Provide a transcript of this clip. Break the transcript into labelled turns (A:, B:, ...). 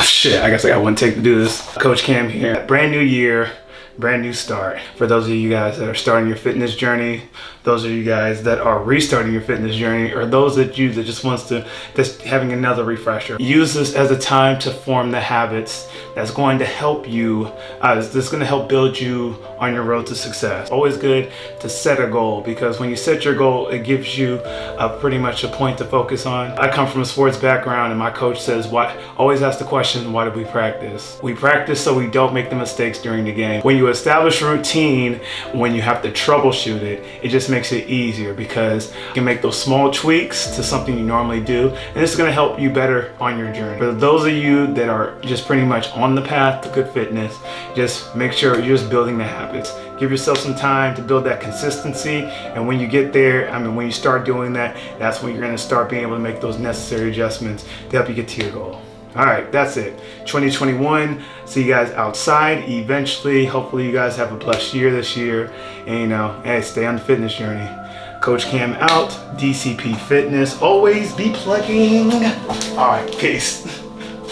A: Shit, I guess I got one take to do this. Coach Cam here. Brand new year, brand new start. For those of you guys that are starting your fitness journey, those of you guys that are restarting your fitness journey, or those that just wants to, just having another refresher. Use this as a time to form the habits that's going to help you, that's going to help build you on your road to success. Always good to set a goal, because when you set your goal, it gives you pretty much a point to focus on. I come from a sports background, and my coach says, always ask the question, why do we practice? We practice so we don't make the mistakes during the game. When you establish a routine, when you have to troubleshoot it, it just makes it easier, because you can make those small tweaks to something you normally do, and it's going to help you better on your journey. For those of you that are just pretty much on the path to good fitness, just make sure you're just building the habits. Give yourself some time to build that consistency, and when you get there, when you start doing that, that's when you're going to start being able to make those necessary adjustments to help you get to your goal. All right, that's it. 2021. See you guys outside eventually. Hopefully you guys have a blessed year this year, and hey, stay on the fitness journey. Coach Cam out, DCP Fitness. Always be plugging. All right, peace.